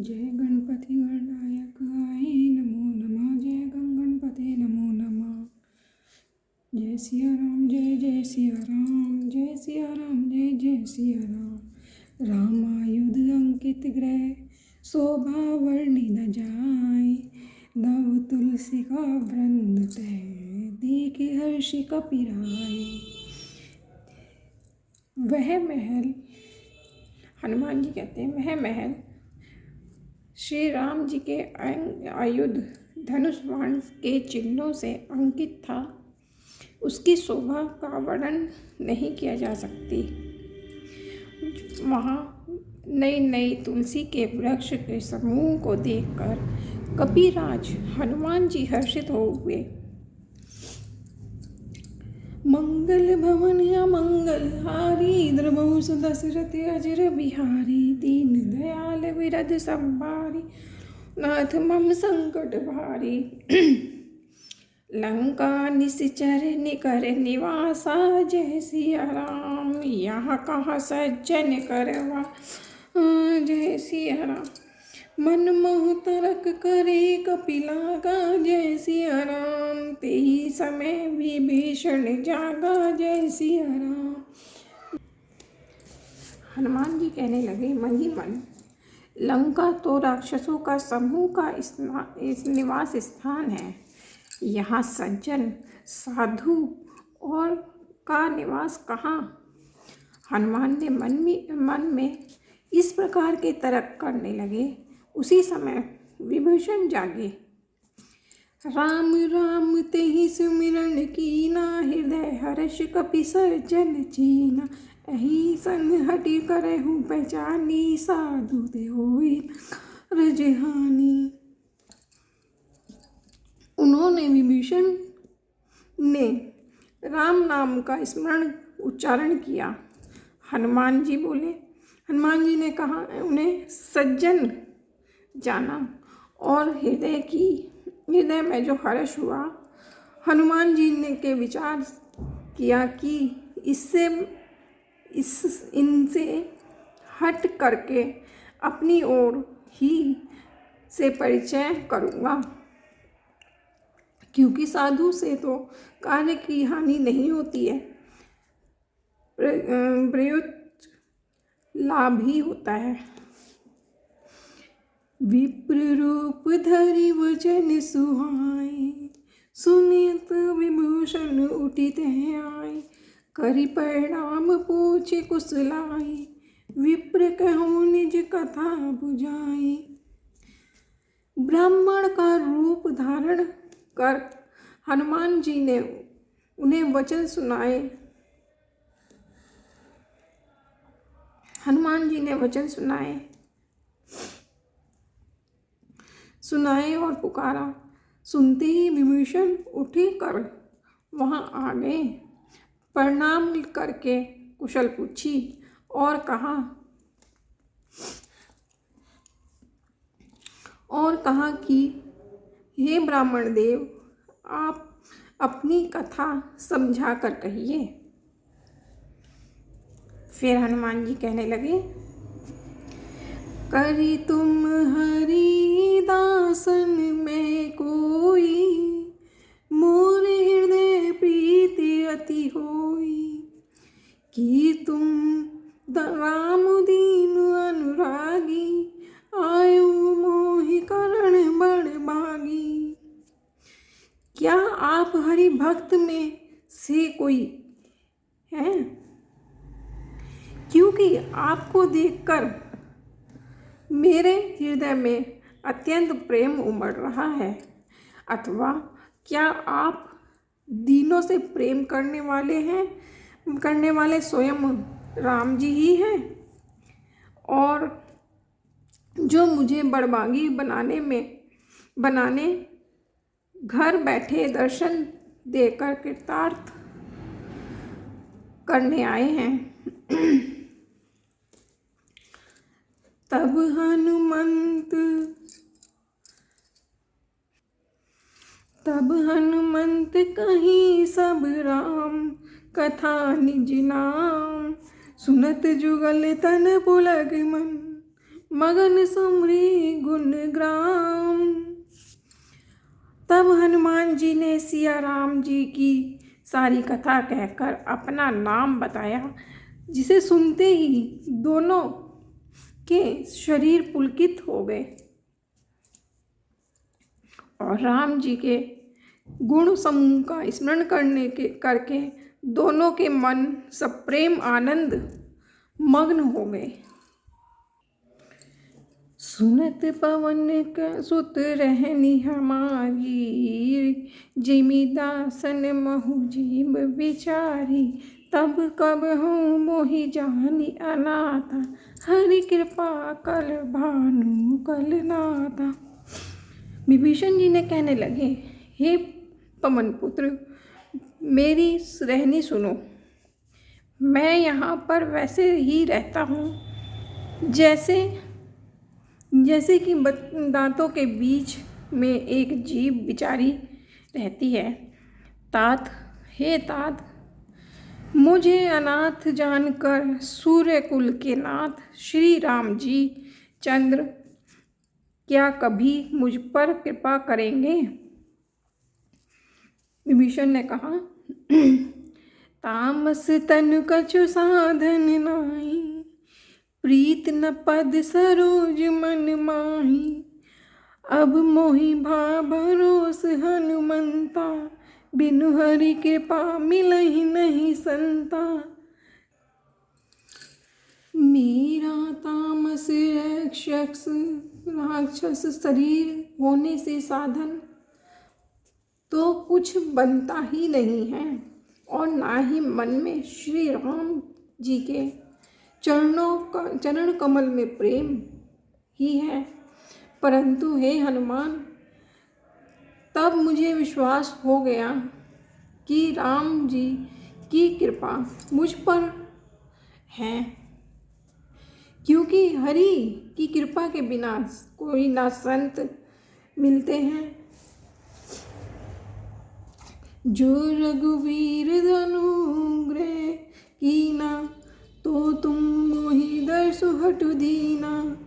जय गणपति गणनायक आए नमो नमः। जय गणपते नमो नमः। जय सिया राम जय जय सिया राम। जय सिया राम जय जय सिया राम। रामायुध अंकित ग्रह शोभा वर्णि न जाय। नव तुलसी का वृंद तह देख हर्ष कपिराय। वह महल, हनुमान जी कहते हैं, वह महल श्री राम जी के आयुध धनुष बाण के चिन्हों से अंकित था। उसकी शोभा का वर्णन नहीं किया जा सकती। वहाँ नई नई तुलसी के वृक्ष के समूह को देखकर कपिराज हनुमान जी हर्षित हो हुए। मंगल भवन या मंगल हारी द्रबहु दशरथ अजर बिहारी। दीन दयाल विरध संभारी नाथ मम संकट भारी। लंका निश्चर निकर निवासा जय सिया राम। यहाँ कहाँ सज्जन करवा जय सिया राम। मन मोह तरक करे कपिला का जय सिया राम। तेही समय विभीषण जागा जय सिया राम। हनुमान जी कहने लगे, मन ही मन, लंका तो राक्षसों का समूह का निवास स्थान है। यहाँ सज्जन साधु और का निवास कहाँ। हनुमान ने मन में इस प्रकार के तर्क करने लगे। उसी समय विभीषण जागे। राम राम तेहि सुमिरन कीना। हृदय हर्ष कपि सज्जन चीना। एहि संग हटि करहु पहचानी। साधु ते होई रजहानी। उन्होंने विभीषण ने राम नाम का स्मरण उच्चारण किया। हनुमान जी ने कहा, उन्हें सज्जन जाना और हृदय में जो हर्ष हुआ। हनुमान जी ने के विचार किया कि इनसे हट करके अपनी ओर ही से परिचय करूँगा, क्योंकि साधु से तो कार्य की हानि नहीं होती है, प्रयुक्त लाभ ही होता है। विप्र रूप धरि वचन सुहाए। सुनित विभूषण उठित आए। करि प्रणाम पूछे कुशलाए। विप्र कहूँ निज कथा बुझाए। ब्राह्मण का रूप धारण कर हनुमान जी ने उन्हें वचन सुनाए। हनुमान जी ने वचन सुनाए और पुकारा। सुनते ही विभीषण उठे कर वहाँ आ गए। प्रणाम करके कुशल पूछी और कहा कि हे ब्राह्मण देव, आप अपनी कथा समझा कर कहिए। फिर हनुमान जी कहने लगे, करी तुम हरि दासन में कोई। मोर हृदय प्रीति अति होई। कि तुम राम दीन अनुरागी। आयु मोहि करण बड़ भागी। क्या आप हरि भक्त में से कोई हैं? क्योंकि आपको देखकर मेरे हृदय में अत्यंत प्रेम उमड़ रहा है। अथवा क्या आप दीनों से प्रेम करने वाले स्वयं राम जी ही हैं, और जो मुझे बड़भागी बनाने घर बैठे दर्शन देकर कृतार्थ करने आए हैं। तब हनुमंत कहीं सब राम कथा निज नाम। सुनत जुगल तन पुलक मन। मगन सुमरी गुण ग्राम। तब हनुमान जी ने सिया राम जी की सारी कथा कहकर अपना नाम बताया, जिसे सुनते ही दोनों के शरीर पुलकित हो गए और राम जी के गुण समूह का स्मरण करके दोनों के मन सप्रेम आनंद मग्न हो गए। सुनत पवन का सुत रहनी हमारी, जिमि दासन महु जीव बिचारी। तब कब हूँ मोहि जानी अनाथा, हरि कृपा कल भानु कल नाथा। विभीषण जी ने कहने लगे, हे पवन पुत्र, मेरी रहनी सुनो। मैं यहाँ पर वैसे ही रहता हूँ जैसे कि दांतों के बीच में एक जीव बिचारी रहती है। तात, हे तात, मुझे अनाथ जानकर सूर्य कुल के नाथ श्री राम जी चंद्र क्या कभी मुझ पर कृपा करेंगे? विभीषण ने कहा, तामस तनु कछु साधन नाहि, प्रीत न पद सरोज मन माही। अब मोहि भा भरोस हनुमंता, बिनु हरि कृपा मिलहि नहीं संता। मेरा तामस राक्षस शरीर होने से साधन तो कुछ बनता ही नहीं है, और ना ही मन में श्री राम जी के चरण कमल में प्रेम ही है। परंतु हे हनुमान, तब मुझे विश्वास हो गया कि राम जी की कृपा मुझ पर है, क्योंकि हरि की कृपा के बिना कोई ना संत मिलते हैं। जो रघुवीर अनुग्रह कीना, तो तुम मोहि दर्शु हटु दीना।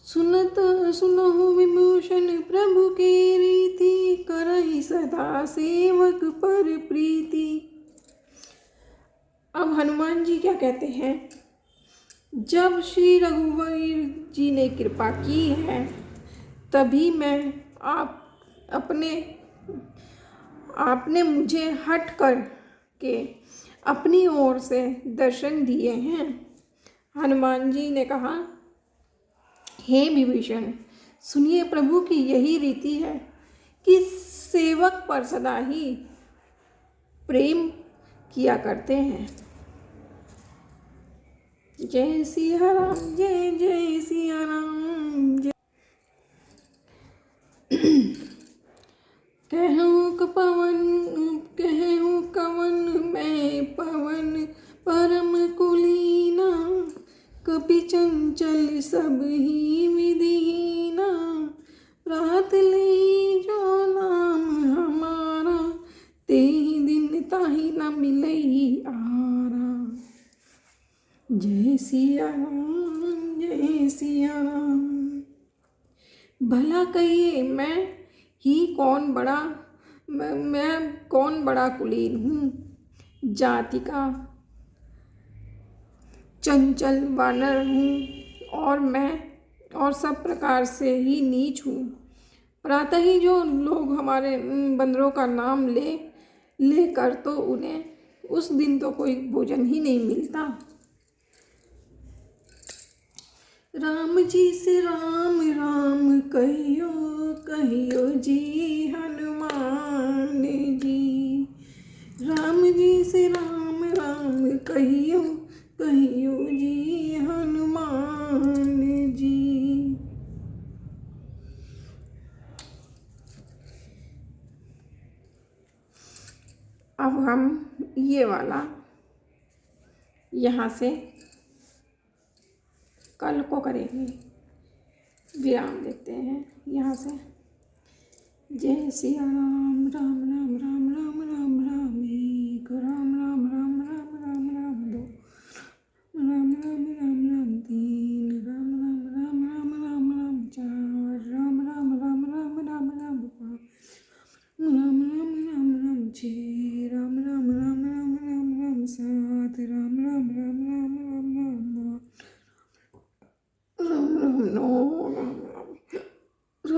सुनहु विभूषण प्रभु की रीति, करहि सदा सेवक पर प्रीति। अब हनुमान जी क्या कहते हैं, जब श्री रघुवीर जी ने कृपा की है, तभी मैं आपने मुझे हट कर के अपनी ओर से दर्शन दिए हैं। हनुमान जी ने कहा, हे विभीषण, सुनिए, प्रभु की यही रीति है कि सेवक पर सदा ही प्रेम किया करते हैं। जय सिया राम, जय जय सिया राम। जय कहूँ कवन मैं पवन परम कुलीना, कपि चंचल सब ही विधिहीना। रात ले जो नाम हमारा, तेहि दिन ताहि न मिलई आरा। जय सिया राम, जय सिया राम। भला कहिए, मैं कौन बड़ा कुलीन हूँ, जाति का चंचल वानर हूँ, और सब प्रकार से ही नीच हूँ। प्रातः ही जो लोग हमारे बंदरों का नाम ले कर, तो उन्हें उस दिन तो कोई भोजन ही नहीं मिलता। राम जी से राम राम कहियो, कहियो जी हनुमान जी। राम जी से राम राम कहियो, कहियो जी हनुमान जी। अब हम ये वाला यहाँ से कल को करेंगे, विराम देते हैं यहाँ से। जय सिया राम, राम राम राम राम राम राम एक, राम राम राम राम राम राम दो, राम राम राम राम तीन।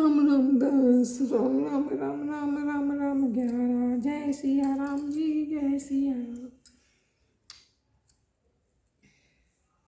राम राम 10, राम राम राम राम राम राम 11। जय सिया राम जी, जय सिया राम।